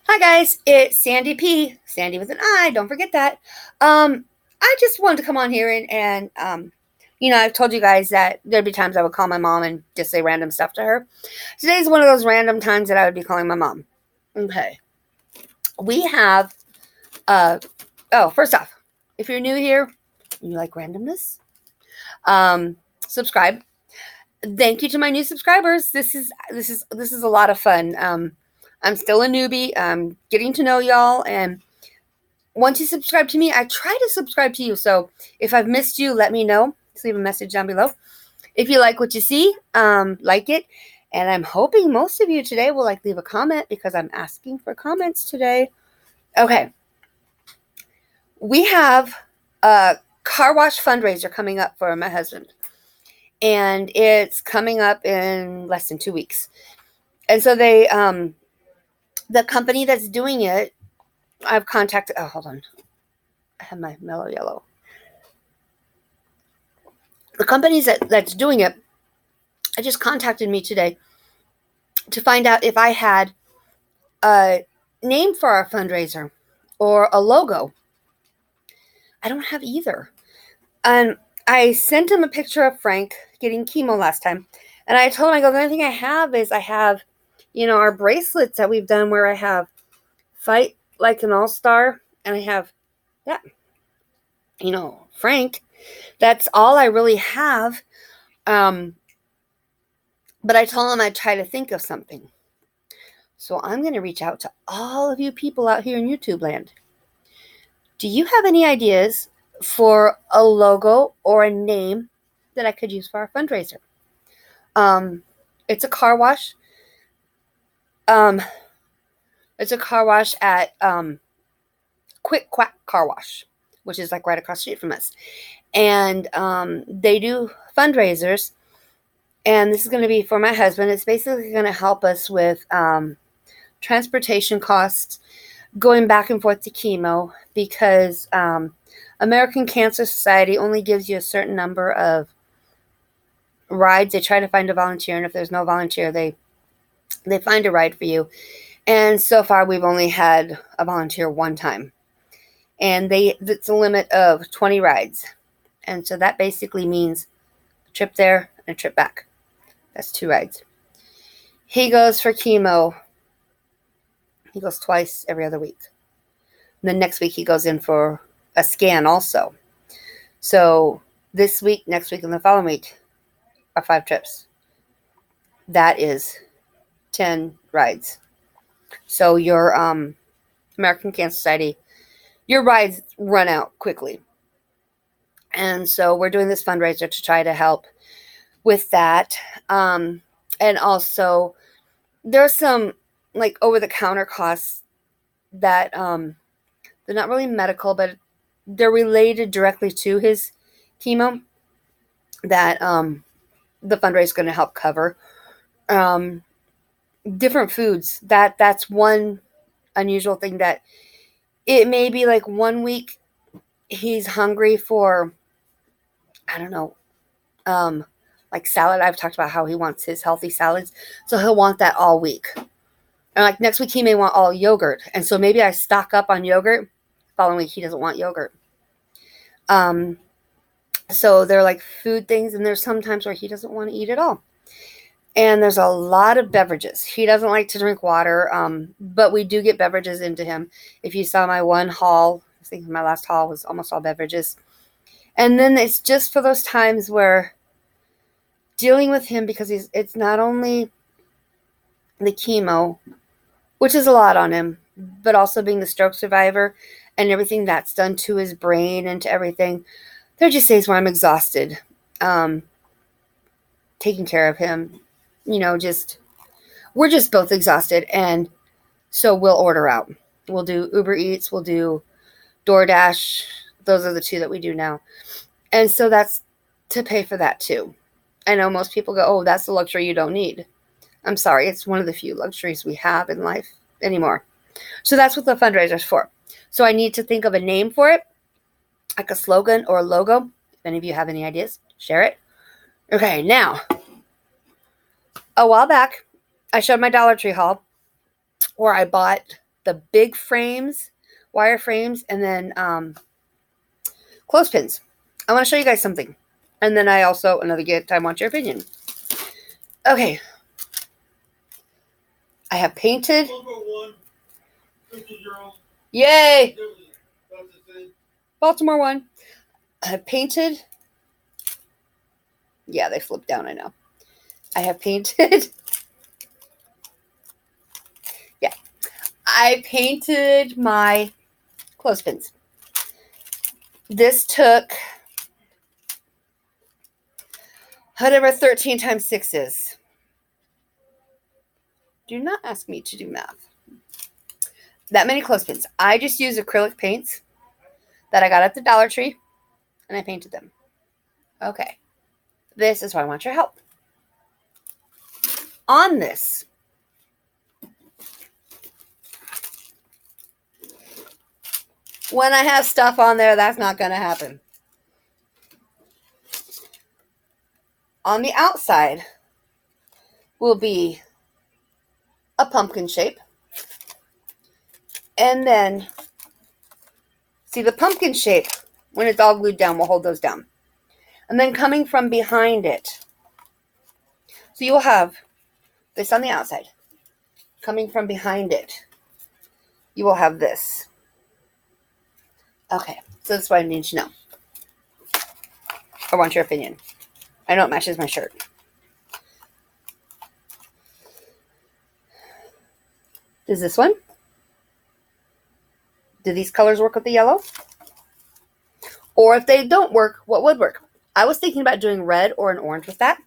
Hi guys, it's Sandy P. Sandy with an I. Don't forget that. I just wanted to come on here and I've told you guys that there'd be times I would call my mom and just say random stuff to her. Today's one of those random times that I would be calling my mom. Okay, we have first off, if you're new here, and you like randomness, subscribe. Thank you to my new subscribers. This is a lot of fun. I'm still a newbie. I'm getting to know y'all, and once you subscribe to me, I try to subscribe to you. So if I've missed you, let me know. Just leave a message down below. If you like what you see, like it. And I'm hoping most of you today will leave a comment because I'm asking for comments today. Okay. We have a car wash fundraiser coming up for my husband. And it's coming up in less than 2 weeks. And so the company that's doing it, I've contacted, hold on. I have my mellow yellow. The companies that's doing it, I just contacted me today to find out if I had a name for our fundraiser or a logo. I don't have either. And I sent him a picture of Frank getting chemo last time. And I told him, the only thing I have is our bracelets that we've done where I have fight like an all-star and I have that, Frank. That's all I really have. But I told him I'd try to think of something. So I'm going to reach out to all of you people out here in YouTube land. Do you have any ideas for a logo or a name that I could use for our fundraiser? It's a car wash. It's a car wash at Quick Quack Car Wash, which is right across the street from us. And they do fundraisers. And this is going to be for my husband. It's basically going to help us with transportation costs, going back and forth to chemo, because American Cancer Society only gives you a certain number of rides. They try to find a volunteer, and if there's no volunteer, they find a ride for you. And so far, we've only had a volunteer one time. And it's a limit of 20 rides. And so that basically means a trip there and a trip back. That's 2 rides. He goes for chemo. He goes twice every other week. And then next week he goes in for a scan also. So this week, next week, and the following week are 5 trips. That is 10 rides. So your American Cancer Society, your rides run out quickly. And so we're doing this fundraiser to try to help with that. And also there's some over-the-counter costs that they're not really medical, but they're related directly to his chemo that the fundraiser is going to help cover. Different foods, that's one unusual thing, that it may be 1 week he's hungry for, I don't know, salad. I've talked about how he wants his healthy salads, so he'll want that all week. And next week he may want all yogurt, and so maybe I stock up on yogurt. Following week he doesn't want yogurt. So they're food things, and there's sometimes where he doesn't want to eat at all. And there's a lot of beverages. He doesn't like to drink water, but we do get beverages into him. If you saw my one haul, I think my last haul was almost all beverages. And then it's just for those times where dealing with him, because it's not only the chemo, which is a lot on him, but also being the stroke survivor and everything that's done to his brain and to everything. There are just days where I'm exhausted taking care of him. We're just both exhausted, and so we'll order out. We'll do Uber Eats, we'll do DoorDash. Those are the 2 that we do now. And so that's to pay for that too. I know most people go, oh, that's the luxury you don't need. I'm sorry, it's one of the few luxuries we have in life anymore. So that's what the fundraiser is for. So I need to think of a name for it, like a slogan or a logo. If any of you have any ideas, share it. Okay, now, a while back, I showed my Dollar Tree haul where I bought the big frames, wire frames, and then clothespins. I want to show you guys something. And then I also, another gift, I want your opinion. Okay. I have painted. Yay! Baltimore won. I have painted. Yeah, they flipped down, I know. I have painted. Yeah. I painted my clothespins. This took whatever 13 times 6 is. Do not ask me to do math. That many clothespins. I just used acrylic paints that I got at the Dollar Tree, and I painted them. Okay. This is why I want your help. On this, when I have stuff on there, that's not going to happen. On the outside will be a pumpkin shape. And then, see the pumpkin shape, when it's all glued down, we'll hold those down. And then coming from behind it. So you'll have this on the outside. Coming from behind it, you will have this. Okay, so that's what I need to know. I want your opinion. I know it matches my shirt. Does this one? Do these colors work with the yellow? Or if they don't work, what would work? I was thinking about doing red or an orange with that.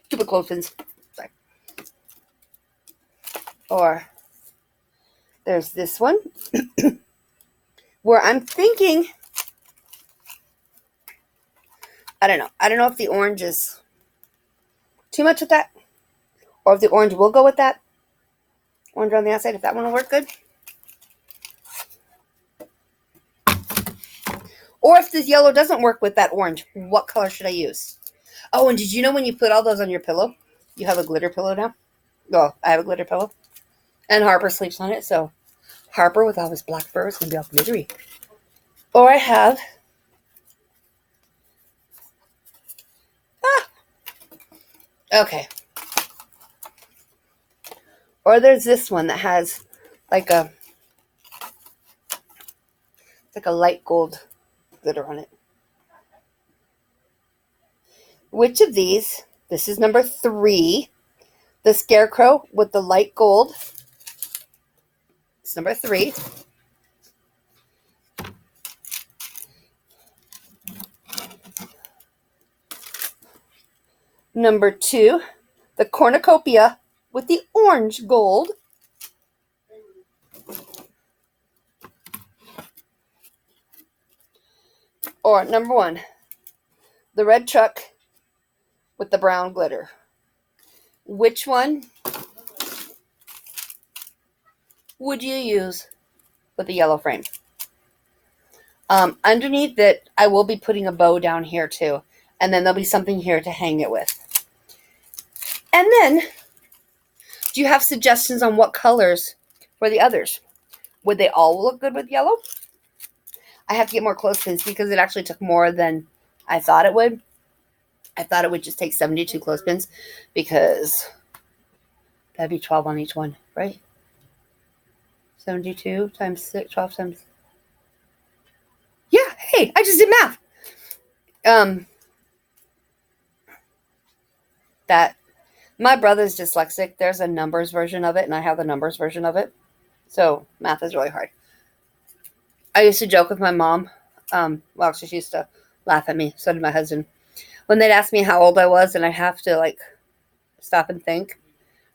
Stupid clothespins. Sorry. Or there's this one where I'm thinking, I don't know. I don't know if the orange is too much with that, or if the orange will go with that. Orange on the outside, if that one will work good. Or if this yellow doesn't work with that orange, what color should I use? Oh, and did you know when you put all those on your pillow, you have a glitter pillow now? Well, I have a glitter pillow. And Harper sleeps on it, so Harper with all his black fur is going to be all glittery. Or I have... Okay. Or there's this one that has like a... It's like a light gold glitter on it. Which of these... This is number 3. The scarecrow with the light gold. It's number 3. Number 2, the cornucopia with the orange gold. Or number 1, the red truck with the brown glitter. Which one would you use with the yellow frame? Underneath it, I will be putting a bow down here too. And then there'll be something here to hang it with. And then, do you have suggestions on what colors for the others? Would they all look good with yellow? I have to get more clothespins because it actually took more than I thought it would. I thought it would just take 72 clothespins because that'd be 12 on each one, right? 72 times 6, 12 times... Yeah, hey, I just did math. That my brother's dyslexic. There's a numbers version of it, and I have the numbers version of it. So math is really hard. I used to joke with my mom. Well, she used to laugh at me. So did my husband. When they'd ask me how old I was, and I'd have to like stop and think.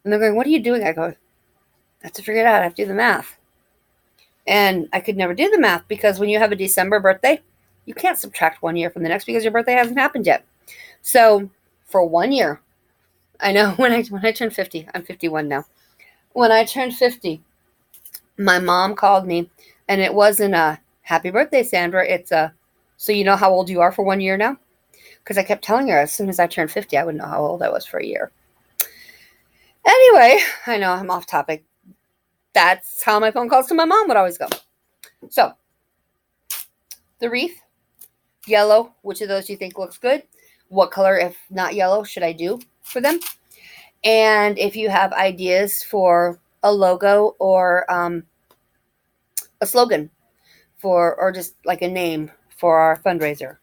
And they're going, "What are you doing?" I go, "I have to figure it out. I have to do the math." And I could never do the math because when you have a December birthday, you can't subtract 1 year from the next because your birthday hasn't happened yet. So for 1 year, I know when I turned 50, I'm 51 now. When I turned 50, my mom called me, and it wasn't a Happy birthday, Sandra. It's so you know how old you are for 1 year now? Because I kept telling her as soon as I turned 50, I would know how old I was for a year. Anyway, I know I'm off topic. That's how my phone calls to my mom would always go. So, the wreath, yellow. Which of those do you think looks good? What color, if not yellow, should I do for them? And if you have ideas for a logo or a slogan for, or just like a name for our fundraiser.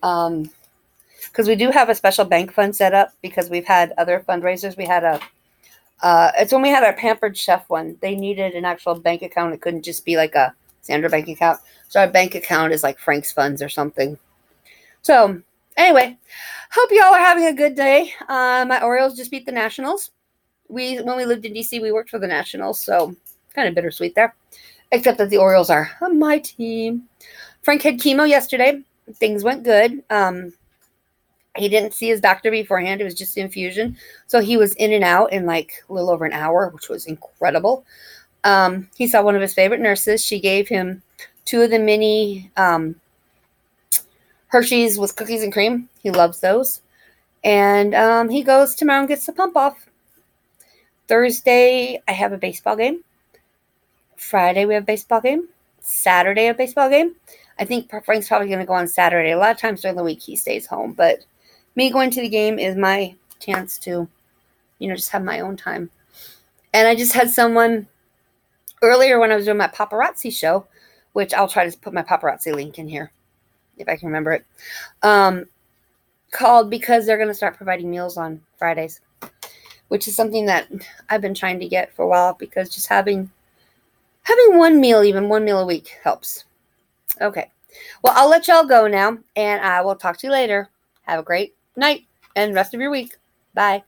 Because we do have a special bank fund set up because we've had other fundraisers. We had it's when we had our Pampered Chef one. They needed an actual bank account. It couldn't just be like a Sandra bank account. So our bank account is like Frank's Funds or something. So anyway, hope you all are having a good day. My Orioles just beat the Nationals. When we lived in DC, we worked for the Nationals, so kind of bittersweet there. Except that the Orioles are my team. Frank had chemo yesterday. Things went good. He didn't see his doctor beforehand. It was just infusion. So he was in and out in like a little over an hour, which was incredible. He saw one of his favorite nurses. She gave him 2 of the mini Hershey's with cookies and cream. He loves those. And he goes tomorrow and gets the pump off. Thursday, I have a baseball game. Friday, we have a baseball game. Saturday, a baseball game. I think Frank's probably going to go on Saturday. A lot of times during the week, he stays home. But me going to the game is my chance to, just have my own time. And I just had someone earlier when I was doing my paparazzi show, which I'll try to put my paparazzi link in here if I can remember it, called because they're going to start providing meals on Fridays, which is something that I've been trying to get for a while because just having one meal a week helps. Okay. Well, I'll let y'all go now, and I will talk to you later. Have a great night and rest of your week. Bye.